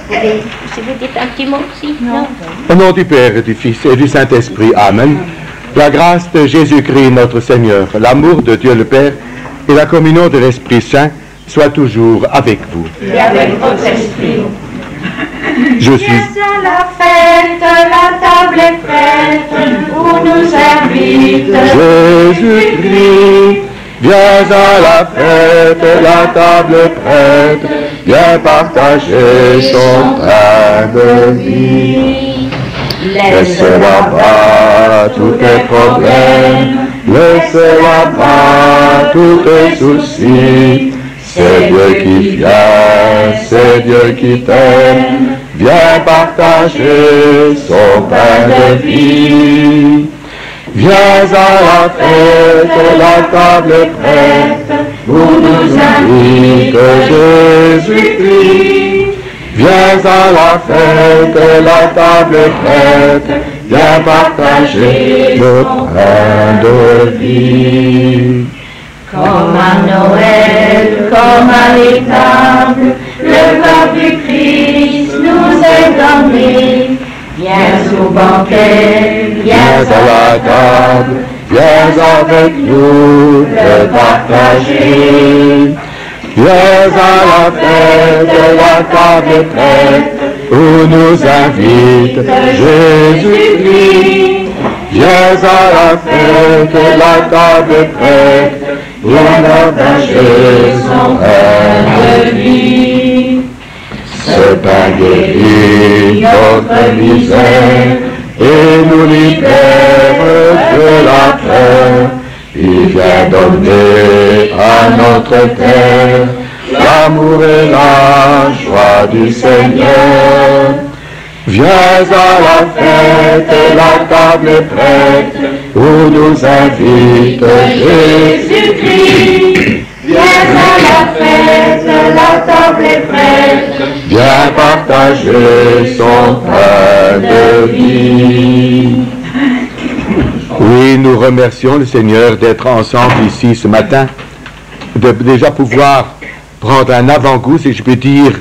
Si vous dites un petit mot aussi, non? Au nom du Père et du Fils et du Saint-Esprit, Amen. La grâce de Jésus-Christ notre Seigneur, l'amour de Dieu le Père et la communion de l'Esprit Saint soient toujours avec vous. Et avec votre esprit. Je suis... Viens à la fête, la table est prête, où nous invite Jésus-Christ, viens à la fête, la table est prête, viens partager son pain de vie. Laisse là-bas tous tes problèmes, laisse là-bas tous tes soucis. C'est Dieu qui vient, c'est Dieu qui t'aime, viens partager son pain de vie. Viens à la fête, la table est prête, où nous invite Jésus-Christ. Viens à la fête, la table est prête, viens partager le pain de vie. Comme à Noël, comme à l'étable, le corps du Christ nous est donné. Viens au banquet, Viens à la table, viens avec nous le partager. Viens à la fête, la table est prête, où nous invite Jésus-Christ. Viens à la fête, la table est prête, viens partager son pain de vie. Ce pain guérit notre misère et nous libère de la peur. Il vient donner à notre terre l'amour et la joie du Seigneur. Viens à la fête, la table est prête, où nous invite Jésus-Christ. viens à la fête, la table est prête. Viens partager son pain de vie. Oui, nous remercions le Seigneur d'être ensemble ici ce matin, de déjà pouvoir prendre un avant-goût, si je peux dire,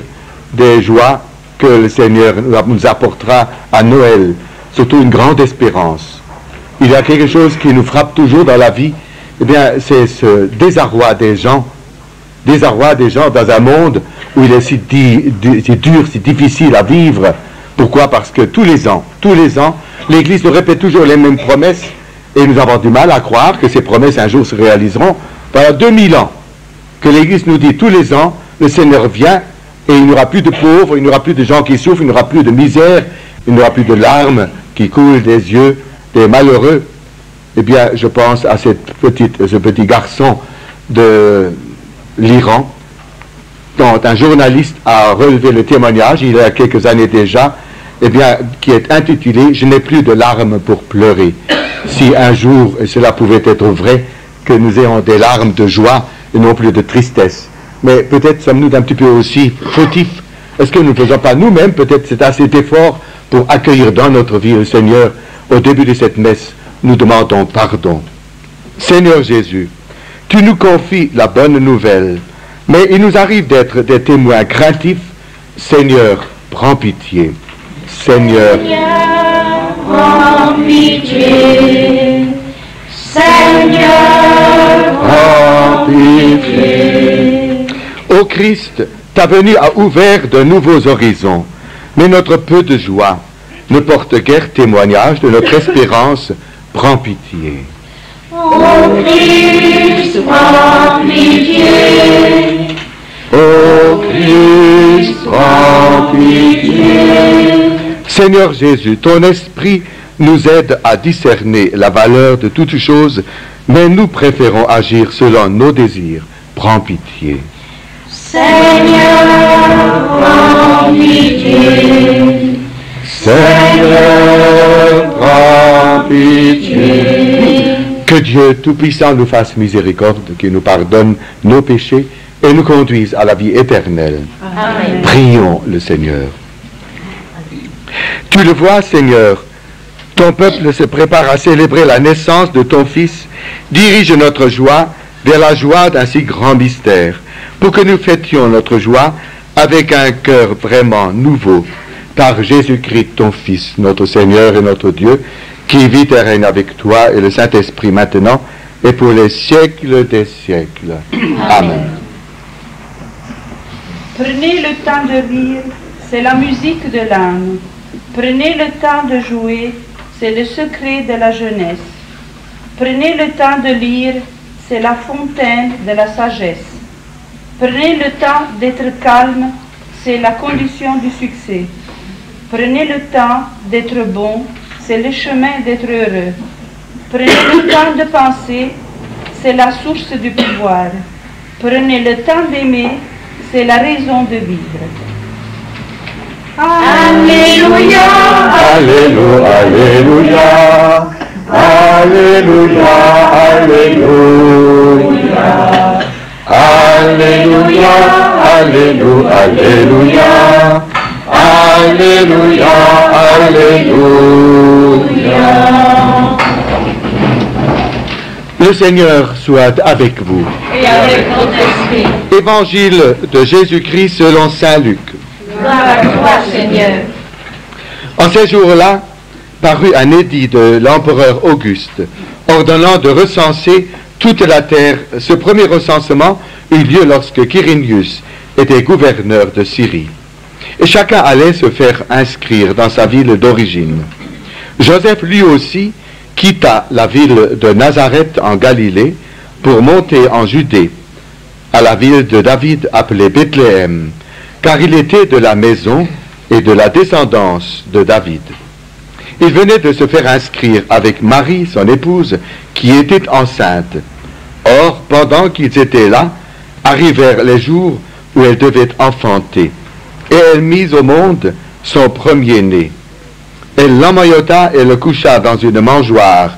des joies que le Seigneur nous apportera à Noël, surtout une grande espérance. Il y a quelque chose qui nous frappe toujours dans la vie, eh bien, c'est ce désarroi des gens dans un monde où il est si dur, si difficile à vivre. Pourquoi? Parce que tous les ans, l'Église nous répète toujours les mêmes promesses, et nous avons du mal à croire que ces promesses un jour se réaliseront. Pendant 2000 ans, que l'Église nous dit tous les ans, le Seigneur vient, et il n'y aura plus de pauvres, il n'y aura plus de gens qui souffrent, il n'y aura plus de misère, il n'y aura plus de larmes qui coulent des yeux des malheureux. Eh bien, je pense à ce petit garçon de l'Iran, dont un journaliste a relevé le témoignage, il y a quelques années déjà, eh bien, qui est intitulé « Je n'ai plus de larmes pour pleurer ». Si un jour, et cela pouvait être vrai, que nous ayons des larmes de joie et non plus de tristesse. Mais peut-être sommes-nous un petit peu aussi fautifs. Est-ce que nous ne faisons pas nous-mêmes peut-être cet effort pour accueillir dans notre vie le Seigneur? Au début de cette messe, nous demandons pardon. Seigneur Jésus, tu nous confies la bonne nouvelle, mais il nous arrive d'être des témoins craintifs. Seigneur, prends pitié. Seigneur, prends pitié. Seigneur, prends pitié. Ô Christ, ta venue a ouvert de nouveaux horizons, mais notre peu de joie ne porte guère témoignage de notre espérance. Prends pitié. ô Christ, prends pitié. Ô Christ, prends pitié. Seigneur Jésus, ton esprit nous aide à discerner la valeur de toutes choses, mais nous préférons agir selon nos désirs. Prends pitié. Seigneur, prends pitié. Seigneur, prends pitié. Que Dieu Tout-Puissant nous fasse miséricorde, qu'il nous pardonne nos péchés et nous conduise à la vie éternelle. Amen. Prions le Seigneur. Tu le vois, Seigneur, ton peuple se prépare à célébrer la naissance de ton Fils. Dirige notre joie vers la joie d'un si grand mystère, pour que nous fêtions notre joie avec un cœur vraiment nouveau, par Jésus-Christ, ton Fils, notre Seigneur et notre Dieu, qui vit et règne avec toi et le Saint-Esprit maintenant et pour les siècles des siècles. Amen. Prenez le temps de rire, c'est la musique de l'âme. Prenez le temps de jouer, c'est le secret de la jeunesse. Prenez le temps de lire, c'est la fontaine de la sagesse. Prenez le temps d'être calme, c'est la condition du succès. Prenez le temps d'être bon, c'est le chemin d'être heureux. Prenez le temps de penser, c'est la source du pouvoir. Prenez le temps d'aimer, c'est la raison de vivre. Alléluia, Alléluia, Alléluia, Alléluia, Alléluia, Alléluia, Alléluia, Alléluia, Alléluia. Le Seigneur soit avec vous. et avec votre esprit. Évangile de Jésus-Christ selon saint Luc. Gloire à toi, Seigneur. En ces jours-là, parut un édit de l'empereur Auguste, ordonnant de recenser toute la terre. Ce premier recensement eut lieu lorsque Quirinius était gouverneur de Syrie. Et chacun allait se faire inscrire dans sa ville d'origine. Joseph, lui aussi, quitta la ville de Nazareth en Galilée pour monter en Judée, à la ville de David appelée Bethléem, car il était de la maison et de la descendance de David. Il venait de se faire inscrire avec Marie, son épouse, qui était enceinte. Or, pendant qu'ils étaient là, arrivèrent les jours où elle devait enfanter, et elle mit au monde son premier-né. Elle l'emmaillota et le coucha dans une mangeoire,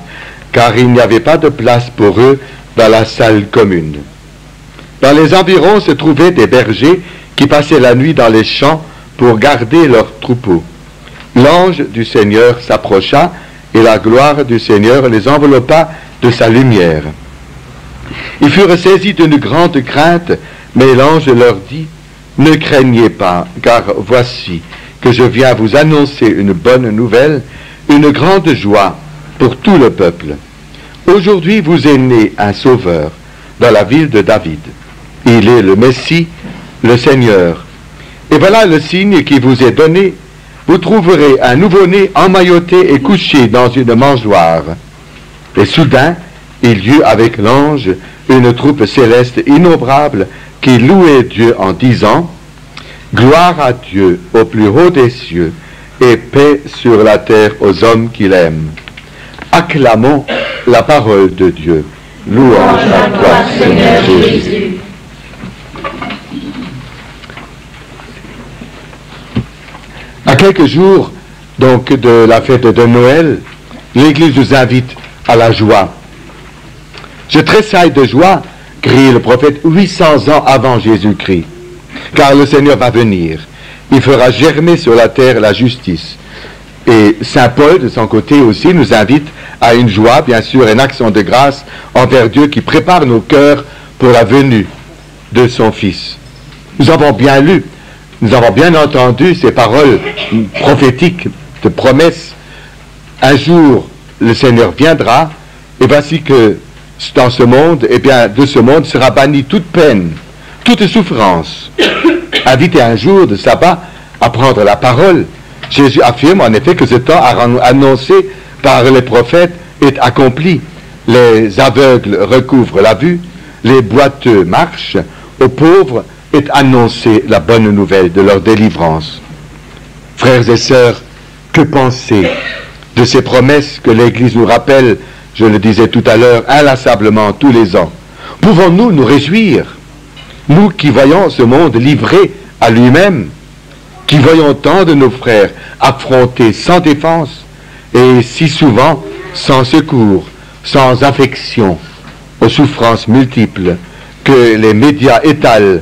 car il n'y avait pas de place pour eux dans la salle commune. Dans les environs se trouvaient des bergers qui passaient la nuit dans les champs pour garder leurs troupeaux. L'ange du Seigneur s'approcha, et la gloire du Seigneur les enveloppa de sa lumière. Ils furent saisis d'une grande crainte, mais l'ange leur dit, « Ne craignez pas, car voici que je viens vous annoncer une bonne nouvelle, une grande joie pour tout le peuple. Aujourd'hui vous est né un sauveur dans la ville de David. Il est le Messie, le Seigneur. Et voilà le signe qui vous est donné. Vous trouverez un nouveau-né emmailloté et couché dans une mangeoire. » Et soudain, il y eut avec l'ange une troupe céleste innombrable qui louait Dieu en disant, « Gloire à Dieu au plus haut des cieux, et paix sur la terre aux hommes qu'il aime. » Acclamons la parole de Dieu. Louange à toi, Seigneur Jésus. À quelques jours donc de la fête de Noël, l'Église nous invite à la joie. Je tressaille de joie, crie le prophète 800 ans avant Jésus-Christ, car le Seigneur va venir. Il fera germer sur la terre la justice. Et saint Paul, de son côté aussi, nous invite à une joie, bien sûr, une action de grâce envers Dieu qui prépare nos cœurs pour la venue de son Fils. Nous avons bien lu, nous avons bien entendu ces paroles prophétiques de promesses. Un jour, le Seigneur viendra, et voici que dans ce monde, eh bien, de ce monde sera bannie toute peine, toute souffrance. Invité un jour de sabbat à prendre la parole, Jésus affirme en effet que ce temps annoncé par les prophètes est accompli. Les aveugles recouvrent la vue, les boiteux marchent, aux pauvres est annoncée la bonne nouvelle de leur délivrance. Frères et sœurs, que penser de ces promesses que l'Église nous rappelle, je le disais tout à l'heure, inlassablement tous les ans? Pouvons-nous nous réjouir, nous qui voyons ce monde livré à lui-même, qui voyons tant de nos frères affrontés sans défense et si souvent sans secours, sans affection, aux souffrances multiples que les médias étalent,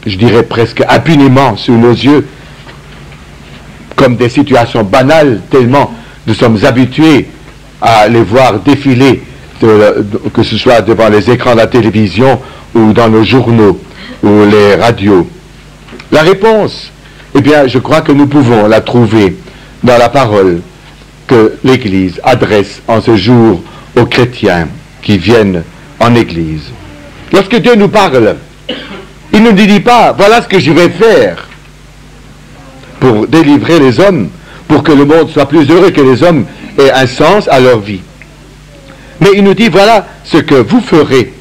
je dirais presque impunément sous nos yeux, comme des situations banales, tellement nous sommes habitués à les voir défiler, que ce soit devant les écrans de la télévision ou dans nos journaux ou les radios. La réponse, eh bien, je crois que nous pouvons la trouver dans la parole que l'Église adresse en ce jour aux chrétiens qui viennent en Église. Lorsque Dieu nous parle, il ne nous dit pas, voilà ce que je vais faire pour délivrer les hommes, pour que le monde soit plus heureux, que les hommes aient un sens à leur vie. Mais il nous dit, voilà ce que vous ferez.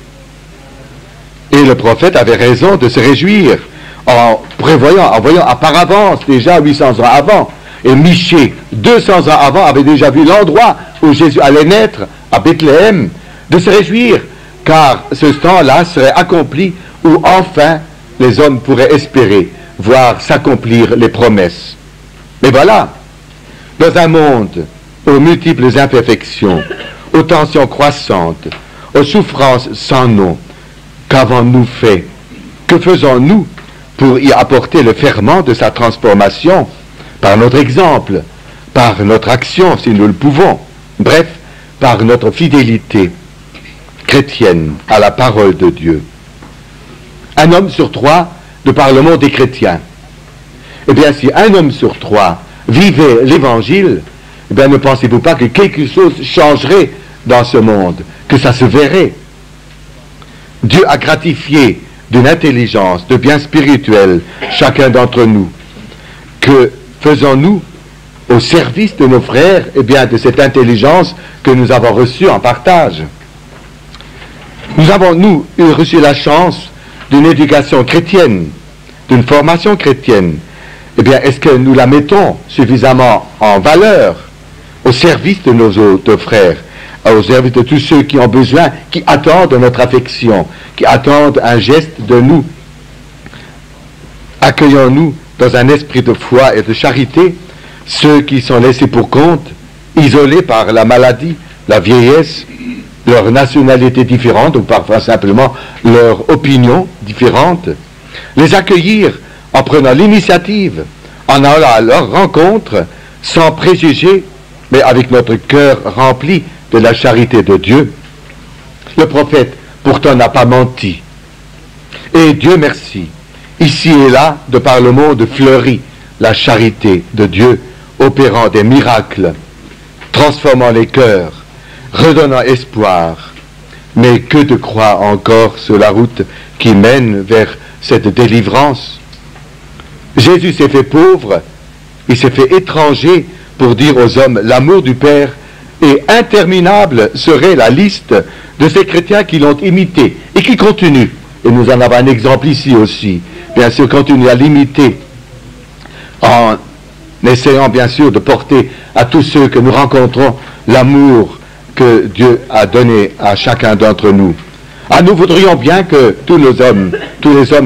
Et le prophète avait raison de se réjouir en prévoyant, en voyant par avance, déjà 800 ans avant. Et Michée, 200 ans avant, avait déjà vu l'endroit où Jésus allait naître, à Bethléem, de se réjouir, car ce temps-là serait accompli où enfin les hommes pourraient espérer voir s'accomplir les promesses. Mais voilà, dans un monde aux multiples imperfections, aux tensions croissantes, aux souffrances sans nom, qu'avons-nous fait? Que faisons-nous pour y apporter le ferment de sa transformation? Par notre exemple, par notre action, si nous le pouvons, bref, par notre fidélité chrétienne à la parole de Dieu. Un homme sur trois, de par le monde des chrétiens. Eh bien, si un homme sur trois vivait l'évangile, eh bien, ne pensez-vous pas que quelque chose changerait dans ce monde, que ça se verrait? Dieu a gratifié d'une intelligence, de bien spirituel, chacun d'entre nous. Que faisons-nous au service de nos frères, eh bien, de cette intelligence que nous avons reçue en partage? Nous avons, nous, reçu la chance d'une éducation chrétienne, d'une formation chrétienne. Eh bien, est-ce que nous la mettons suffisamment en valeur au service de nos autres frères, au service de tous ceux qui ont besoin, qui attendent notre affection, qui attendent un geste de nous? Accueillons-nous dans un esprit de foi et de charité ceux qui sont laissés pour compte, isolés par la maladie, la vieillesse, leur nationalité différente ou parfois simplement leur opinion différente. Les accueillir en prenant l'initiative, en allant à leur rencontre sans préjugés, mais avec notre cœur rempli de la charité de Dieu. Le prophète pourtant n'a pas menti. Et Dieu merci, ici et là, de par le monde fleurit la charité de Dieu, opérant des miracles, transformant les cœurs, redonnant espoir. Mais que de croix encore sur la route qui mène vers cette délivrance? Jésus s'est fait pauvre, il s'est fait étranger pour dire aux hommes l'amour du Père, et interminable serait la liste de ces chrétiens qui l'ont imité et qui continuent. Et nous en avons un exemple ici aussi. Bien sûr, continuent à l'imiter en essayant bien sûr de porter à tous ceux que nous rencontrons l'amour que Dieu a donné à chacun d'entre nous. Ah, nous voudrions bien que tous les hommes,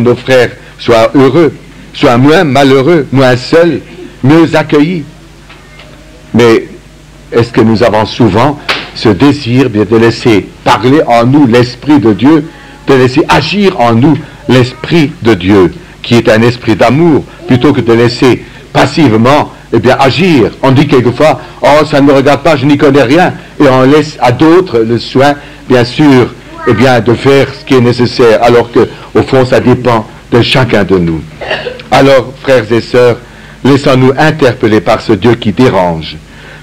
nos frères, soient heureux, soient moins malheureux, moins seuls, mieux accueillis. Mais est-ce que nous avons souvent ce désir de laisser parler en nous l'Esprit de Dieu, de laisser agir en nous l'Esprit de Dieu, qui est un esprit d'amour, plutôt que de laisser passivement agir? On dit quelquefois, oh, ça ne me regarde pas, je n'y connais rien, et on laisse à d'autres le soin, bien sûr, de faire ce qui est nécessaire, alors que, au fond, ça dépend de chacun de nous. Alors, frères et sœurs, laissons-nous interpeller par ce Dieu qui dérange,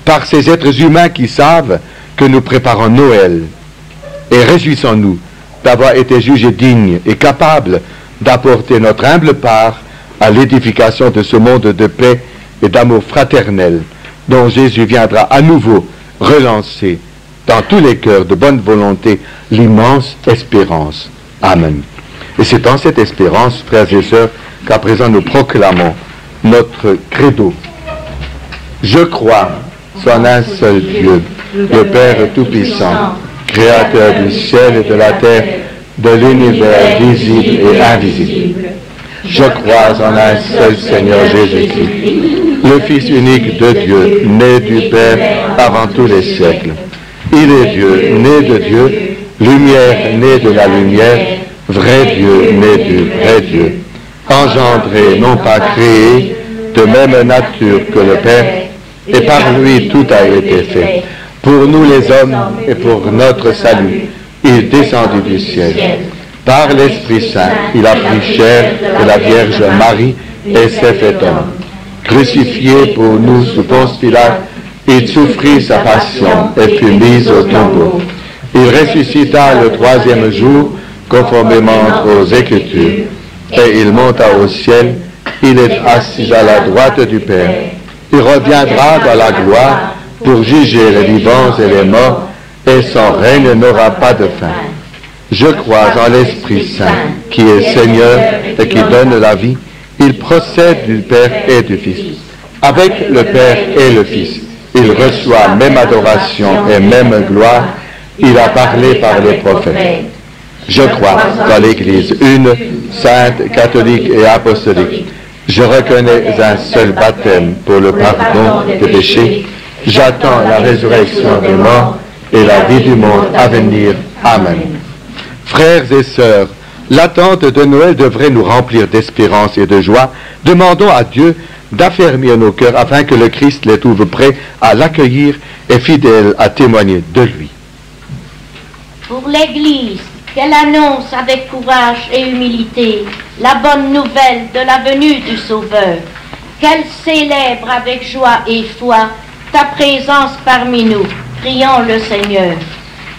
par ces êtres humains qui savent que nous préparons Noël, et réjouissons-nous d'avoir été jugés dignes et capables d'apporter notre humble part à l'édification de ce monde de paix et d'amour fraternel dont Jésus viendra à nouveau relancer dans tous les cœurs de bonne volonté l'immense espérance. Amen. Et c'est dans cette espérance, frères et sœurs, qu'à présent nous proclamons notre credo. Je crois en un seul Dieu, le Père Tout-Puissant, Créateur du ciel et de la terre, de l'univers visible et invisible. Je crois en un seul Seigneur Jésus-Christ, le Fils unique de Dieu, né du Père avant tous les siècles. Il est Dieu, né de Dieu, lumière née de la lumière, vrai Dieu, né du vrai Dieu, engendré, non pas créé, de même nature que le Père, et par lui tout a été fait. Pour nous les hommes et pour notre salut, il descendit du ciel. Par l'Esprit Saint, il a pris chair de la Vierge Marie, et s'est fait homme. Crucifié pour nous sous Ponce Pilate, il souffrit sa passion et fut mis au tombeau. Il ressuscita le troisième jour, conformément aux Écritures, et il monta au ciel. Il est assis à la droite du Père. Il reviendra dans la gloire pour juger les vivants et les morts, et son règne n'aura pas de fin. Je crois en l'Esprit Saint, qui est Seigneur et qui donne la vie. Il procède du Père et du Fils. Avec le Père et le Fils, il reçoit même adoration et même gloire. Il a parlé par les prophètes. Je crois dans l'Église une, sainte, catholique et apostolique. Je reconnais un seul baptême pour le pardon des péchés. J'attends la résurrection des morts et la vie du monde à venir. Amen. Frères et sœurs, l'attente de Noël devrait nous remplir d'espérance et de joie. Demandons à Dieu d'affermir nos cœurs afin que le Christ les trouve prêts à l'accueillir et fidèles à témoigner de lui. Pour l'Église, qu'elle annonce avec courage et humilité la bonne nouvelle de la venue du Sauveur, qu'elle célèbre avec joie et foi ta présence parmi nous. Prions le Seigneur.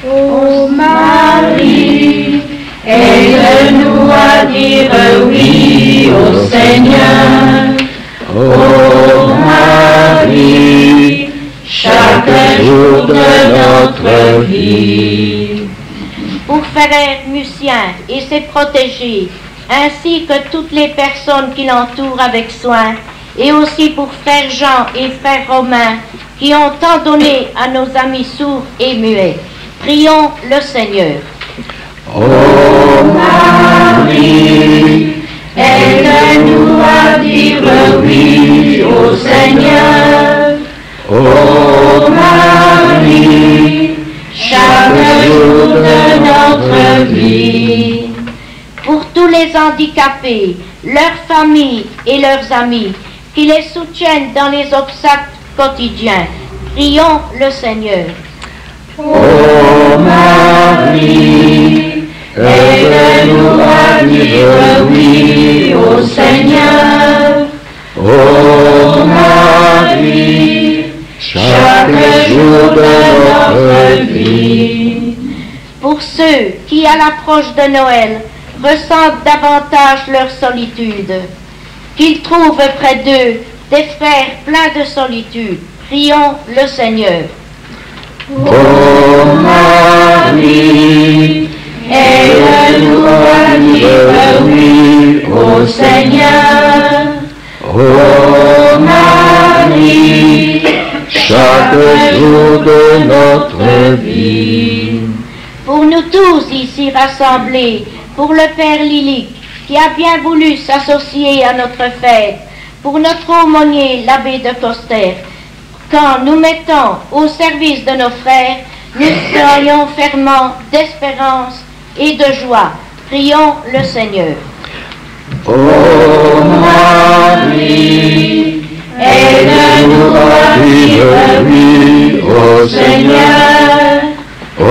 Ô Marie, aide-nous à dire oui au Seigneur. Ô Marie, chaque jour de notre vie. Pour Frère Lucien et ses protégés, ainsi que toutes les personnes qui l'entourent avec soin, et aussi pour Frère Jean et Frère Romain, qui ont tant donné à nos amis sourds et muets. Prions le Seigneur. Ô Marie, aide-nous à dire oui au Seigneur. Ô Marie, chaque jour de notre vie. Pour tous les handicapés, leurs familles et leurs amis, qui les soutiennent dans les obstacles quotidiens, prions le Seigneur. Ô Marie, aide-nous à dire oui au Seigneur. Ô Marie, chaque jour de notre vie. Pour ceux qui, à l'approche de Noël, ressentent davantage leur solitude, qu'ils trouvent près d'eux des frères pleins de solitude, prions le Seigneur. Ô Marie, aide-nous à dire oui au Seigneur. Ô Marie, chaque jour de notre vie. Pour nous tous ici rassemblés, pour le Père Lilique, qui a bien voulu s'associer à notre fête, pour notre aumônier, l'abbé de Coster, quand nous mettons au service de nos frères, nous soyons ferments d'espérance et de joie. Prions le Seigneur. Ô Marie, aide-nous à dire oui au Seigneur. Ô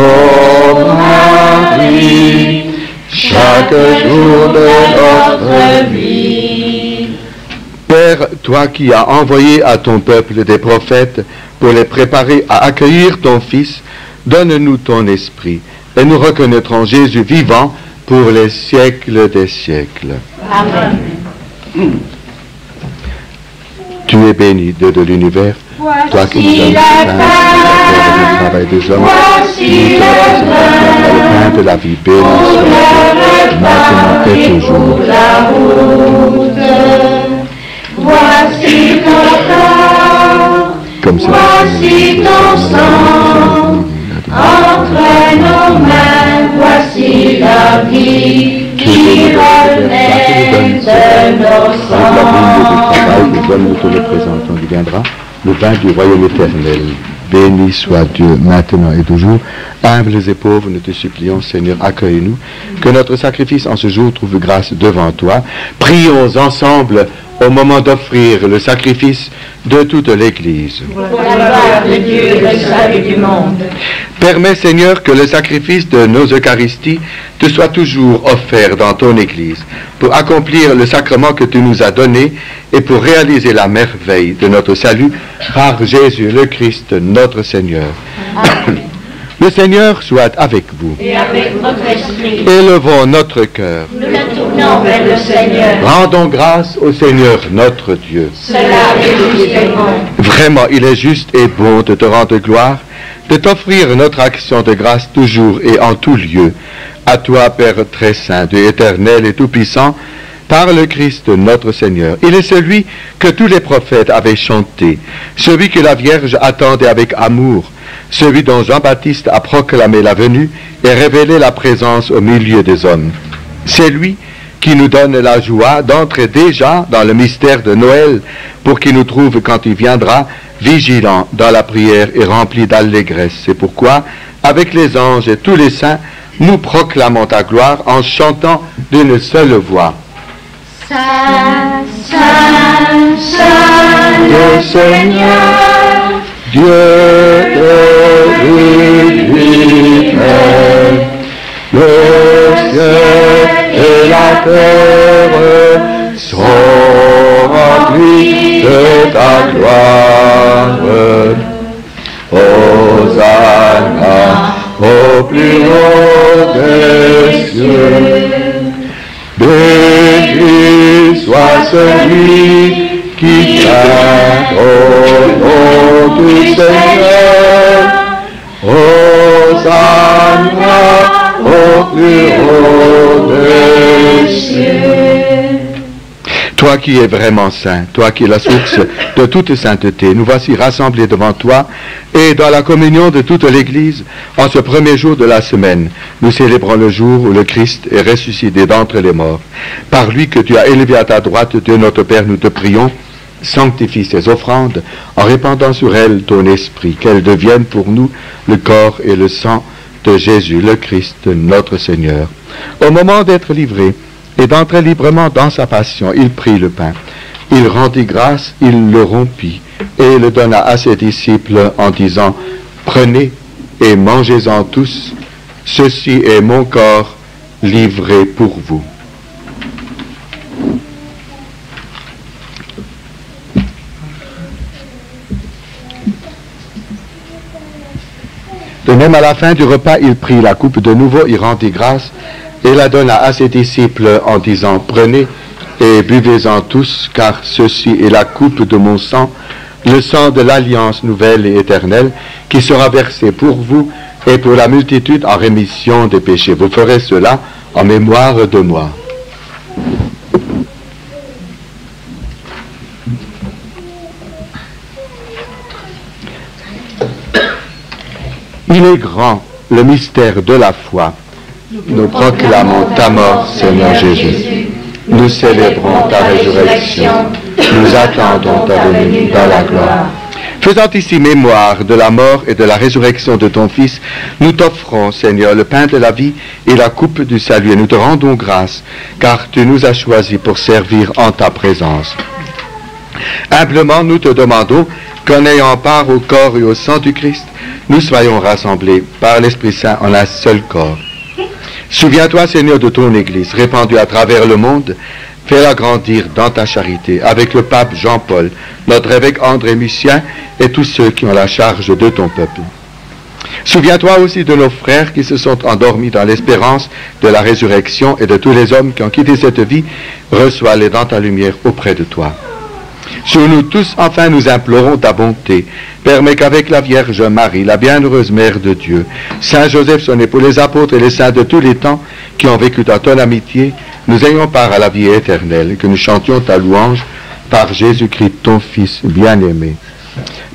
Marie, chaque jour de notre vie. Père, toi qui as envoyé à ton peuple des prophètes pour les préparer à accueillir ton Fils, donne-nous ton esprit et nous reconnaîtrons Jésus vivant pour les siècles des siècles. Amen. Tu es béni, Dieu de l'univers, toi qui nous donnes le travail des hommes, Voici le pain de la vie, béni soit maintenant et toujours. la route. Voici ton corps, Comme c'est voici ton sang, entre nos mains, voici la vie qui renaît de nos avec la vigne du sangs. travail, les hommes nous te le présentons, il viendra le vin du royaume éternel. Béni soit Dieu maintenant et toujours. Humbles et pauvres, nous te supplions, Seigneur, accueille-nous. Que notre sacrifice en ce jour trouve grâce devant toi. Prions ensemble au moment d'offrir le sacrifice de toute l'Église. Pour la gloire de Dieu et le salut du monde. Permets, Seigneur, que le sacrifice de nos Eucharisties te soit toujours offert dans ton Église, pour accomplir le sacrement que tu nous as donné et pour réaliser la merveille de notre salut par Jésus le Christ, notre Seigneur. Amen. Le Seigneur soit avec vous. Et avec votre esprit. Élevons notre cœur. Nous le tournons vers le Seigneur. Rendons grâce au Seigneur notre Dieu. Cela est juste et bon. Vraiment, il est juste et bon de te rendre gloire, de t'offrir notre action de grâce toujours et en tout lieu. À toi, Père très saint, Dieu éternel et tout-puissant, par le Christ notre Seigneur. Il est celui que tous les prophètes avaient chanté, celui que la Vierge attendait avec amour, celui dont Jean-Baptiste a proclamé la venue et révélé la présence au milieu des hommes. C'est lui qui nous donne la joie d'entrer déjà dans le mystère de Noël, pour qu'il nous trouve quand il viendra, vigilants dans la prière et remplis d'allégresse. C'est pourquoi, avec les anges et tous les saints, nous proclamons ta gloire en chantant d'une seule voix. Saint, Saint, Saint, Le Seigneur, Dieu de l'univers, le ciel et la terre sont remplis de ta gloire. Hosanna au plus haut des cieux. Béni soit celui qui vient au nom du Seigneur. Hosanna au plus haut des cieux. Toi qui es vraiment saint, toi qui es la source de toute sainteté, nous voici rassemblés devant toi et dans la communion de toute l'Église, en ce premier jour de la semaine, nous célébrons le jour où le Christ est ressuscité d'entre les morts. Par lui que tu as élevé à ta droite, Dieu notre Père, nous te prions, sanctifie ces offrandes en répandant sur elles ton esprit, qu'elles deviennent pour nous le corps et le sang de Jésus le Christ, notre Seigneur. Au moment d'être livré et d'entrer librement dans sa passion, il prit le pain. Il rendit grâce, il le rompit et le donna à ses disciples en disant, « Prenez et mangez-en tous, ceci est mon corps livré pour vous. » De même, à la fin du repas, il prit la coupe de nouveau, il rendit grâce et la donna à ses disciples en disant, « Prenez et buvez-en tous, car ceci est la coupe de mon sang, le sang de l'alliance nouvelle et éternelle, qui sera versé pour vous et pour la multitude en rémission des péchés. Vous ferez cela en mémoire de moi. » Il est grand, le mystère de la foi. Nous proclamons ta mort, Seigneur Jésus. Nous célébrons ta résurrection. Nous attendons ta venue dans la gloire. Faisant ici mémoire de la mort et de la résurrection de ton Fils, nous t'offrons, Seigneur, le pain de la vie et la coupe du salut, et nous te rendons grâce, car tu nous as choisis pour servir en ta présence. Humblement, nous te demandons qu'en ayant part au corps et au sang du Christ, nous soyons rassemblés par l'Esprit Saint en un seul corps. Souviens-toi, Seigneur, de ton Église, répandue à travers le monde. Fais-la grandir dans ta charité, avec le pape Jean-Paul, notre évêque André Mussien et tous ceux qui ont la charge de ton peuple. Souviens-toi aussi de nos frères qui se sont endormis dans l'espérance de la résurrection et de tous les hommes qui ont quitté cette vie. Reçois-les dans ta lumière auprès de toi. Sur nous tous, enfin, nous implorons ta bonté. Permets qu'avec la Vierge Marie, la bienheureuse Mère de Dieu, Saint Joseph, son époux, les apôtres et les saints de tous les temps qui ont vécu dans ton amitié, nous ayons part à la vie éternelle et que nous chantions ta louange par Jésus-Christ, ton Fils bien-aimé.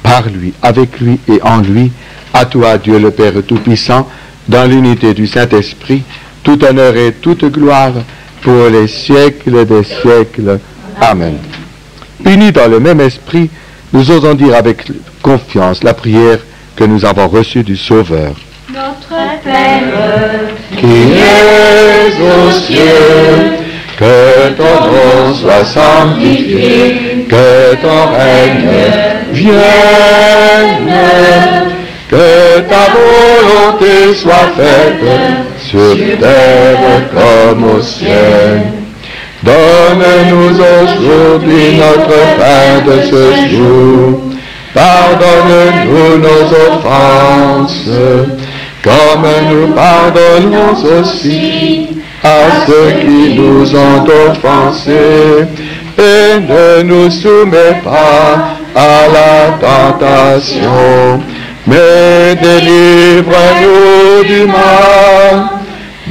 Par lui, avec lui et en lui, à toi, Dieu le Père Tout-Puissant, dans l'unité du Saint-Esprit, tout honneur et toute gloire pour les siècles des siècles. Amen. Unis dans le même esprit, nous osons dire avec confiance la prière que nous avons reçue du Sauveur. Notre Père, Qui es aux cieux, que ton nom soit sanctifié, que ton règne vienne, que ta volonté soit faite sur terre comme au ciel. Donne-nous aujourd'hui notre pain de ce jour. Pardonne-nous nos offenses, comme nous pardonnons aussi à ceux qui nous ont offensés. Et ne nous soumets pas à la tentation, mais délivre-nous du mal.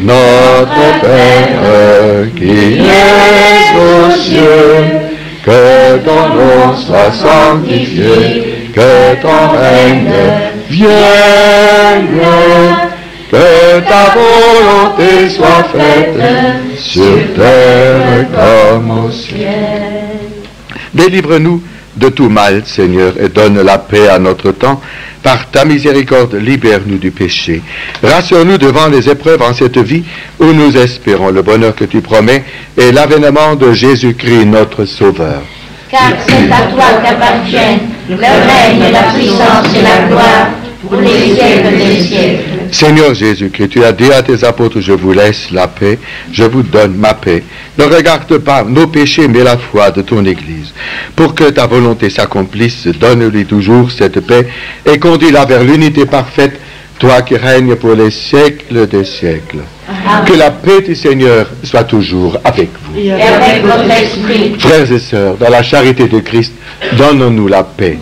Notre Père qui es aux cieux, que ton nom soit sanctifié, que ton règne vienne, que ta volonté soit faite sur terre comme au ciel. Délivre-nous de tout mal, Seigneur, et donne la paix à notre temps. Par ta miséricorde, libère-nous du péché. Rassure-nous devant les épreuves en cette vie où nous espérons le bonheur que tu promets et l'avènement de Jésus-Christ, notre Sauveur. Car c'est à toi qu'appartiennent le règne, la puissance et la gloire pour les siècles des siècles. Seigneur Jésus-Christ, tu as dit à tes apôtres, je vous laisse la paix, je vous donne ma paix. Ne regarde pas nos péchés, mais la foi de ton Église. Pour que ta volonté s'accomplisse, donne-lui toujours cette paix et conduis-la vers l'unité parfaite, toi qui règnes pour les siècles des siècles. Amen. Que la paix du Seigneur soit toujours avec vous. Et avec votre esprit. Frères et sœurs, dans la charité de Christ, donne-nous la paix.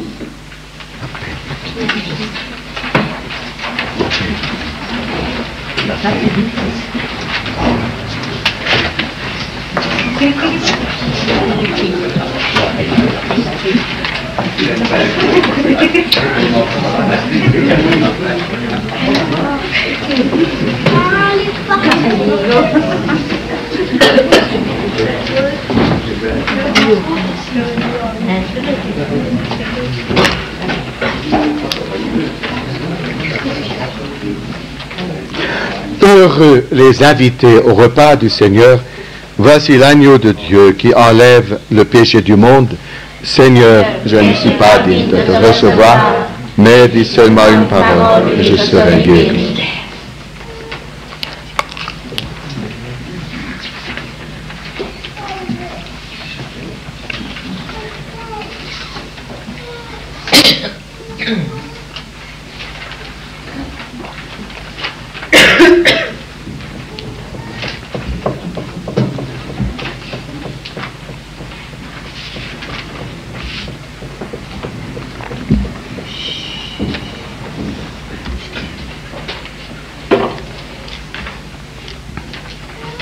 Heureux les invités au repas du Seigneur. Voici l'agneau de Dieu qui enlève le péché du monde. Seigneur, je ne suis pas digne de te recevoir, mais dis seulement une parole et je serai guéri.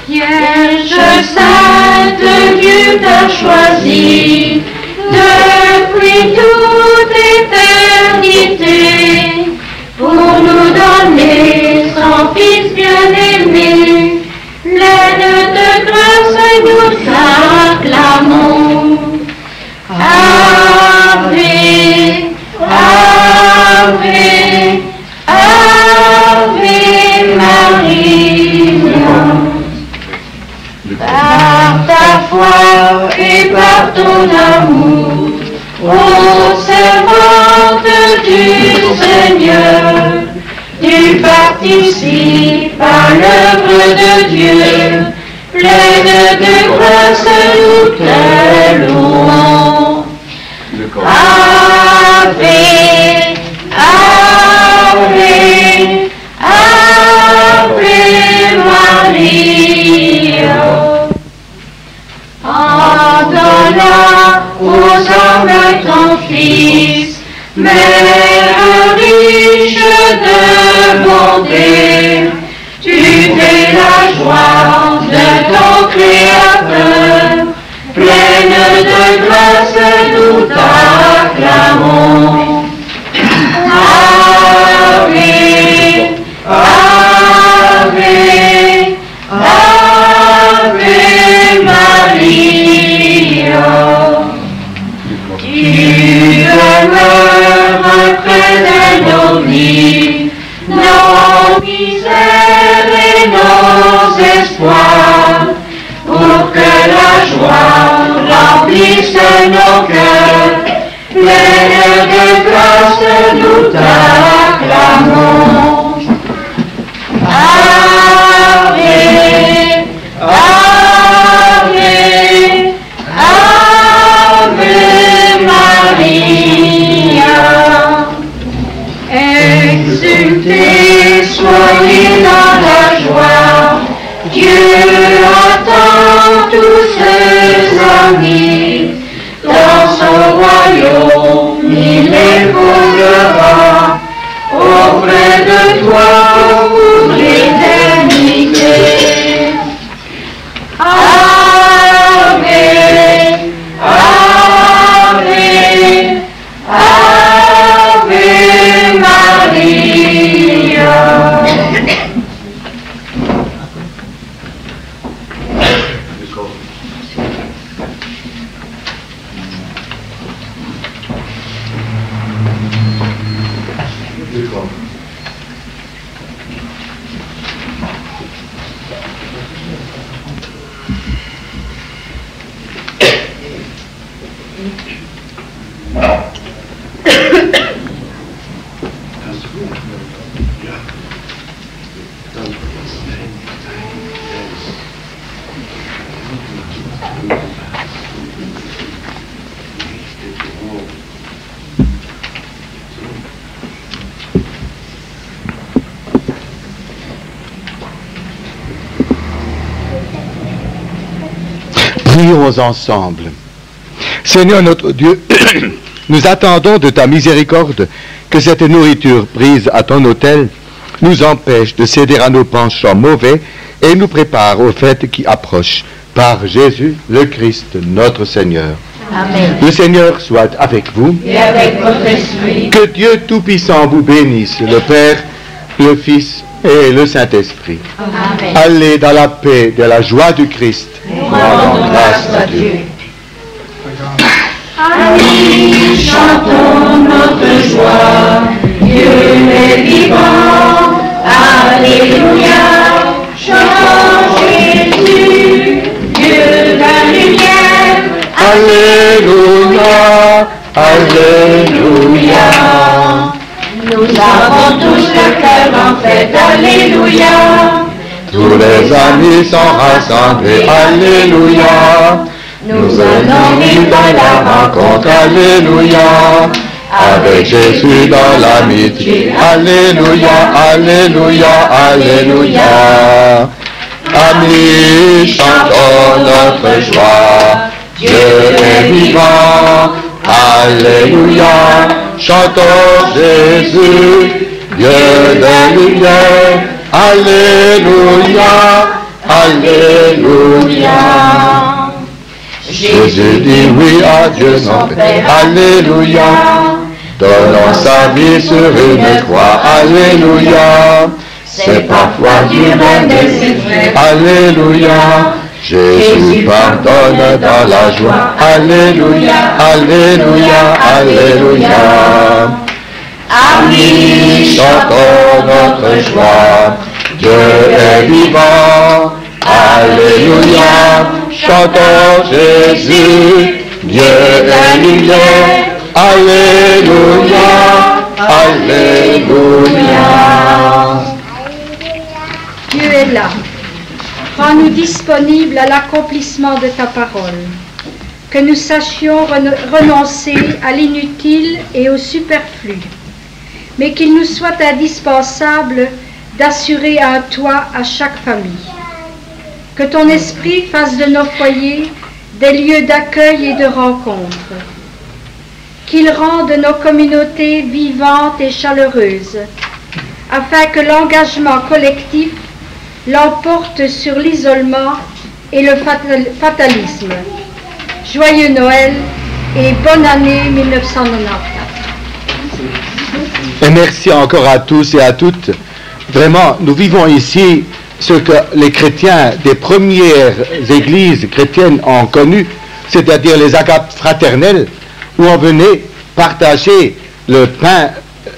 Vierge sainte, Dieu t'a choisi depuis toute éternité pour nous donner son Fils bien-aimé. Pleine de grâce, nous acclamons. Ave, Ave, Ave Maria. Par ta foi et par ton amour, ô servante du Seigneur, tu participes à l'œuvre de Dieu, pleine de grâce, nous te louons. Ave, Ave, Ave Maria. En donnant aux hommes ton Fils, Mère riche de bonté, tu fais la joie de ton Créateur, pleine de grâce, nous t'acclamons. Ave, Ave, Ave Maria. Tu demeures près de nos vies, nos vies nous t'acclamons. Ave, Ave, Ave Maria. Exultez, soyez dans la joie, Dieu attend tous ses amis. Dans son royaume, il évoluera auprès de toi pour l'éternité. Ave, Ave, Ave Maria. Prions ensemble. Seigneur notre Dieu, nous attendons de ta miséricorde que cette nourriture prise à ton autel nous empêche de céder à nos penchants mauvais et nous prépare aux fêtes qui approchent. Par Jésus le Christ, notre Seigneur. Amen. Le Seigneur soit avec vous. Et avec votre esprit. Que Dieu Tout-Puissant vous bénisse, le Père, le Fils et le Saint-Esprit. Amen. Allez dans la paix, de la joie du Christ. Rendons grâce à Dieu. Amis, chantons notre joie, Dieu est vivant, Alléluia, chantons Jésus, Dieu de la lumière, Alléluia, Alléluia. Nous avons tous le cœur en fête, Alléluia, Tous les amis sont rassemblés, Alléluia. Nous allons vivre dans la rencontre, Alléluia. Avec Jésus dans l'amitié, Alléluia, Alléluia, Alléluia. Amis, chantons notre joie, Dieu est vivant, Alléluia. Chantons Jésus, Dieu de lumière, Alléluia, Alléluia. Jésus dit oui à Dieu son Père, Alléluia. Donnant sa vie sur une croix, Alléluia. C'est parfois du règne de ses frères, Alléluia. Jésus pardonne dans la joie, Alléluia, Alléluia, Alléluia. Amis, chantons notre joie, Dieu est vivant, Alléluia. Chantons Jésus, Dieu est lumière, Alléluia, Alléluia. Dieu est là. Rends-nous disponibles à l'accomplissement de ta parole. Que nous sachions renoncer à l'inutile et au superflu, mais qu'il nous soit indispensable d'assurer un toit à chaque famille. Que ton esprit fasse de nos foyers des lieux d'accueil et de rencontre. Qu'il rende nos communautés vivantes et chaleureuses, afin que l'engagement collectif l'emporte sur l'isolement et le fatalisme. Joyeux Noël et bonne année 1994. Et merci encore à tous et à toutes. Vraiment, nous vivons ici ce que les chrétiens des premières églises chrétiennes ont connu, c'est-à-dire les agapes fraternelles, où on venait partager le pain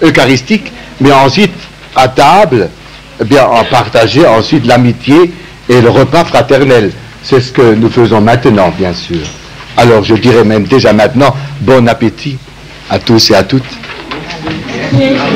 eucharistique, mais ensuite, à table, eh bien, on partageait ensuite l'amitié et le repas fraternel. C'est ce que nous faisons maintenant, bien sûr. Alors, je dirais même déjà maintenant, bon appétit à tous et à toutes. Merci.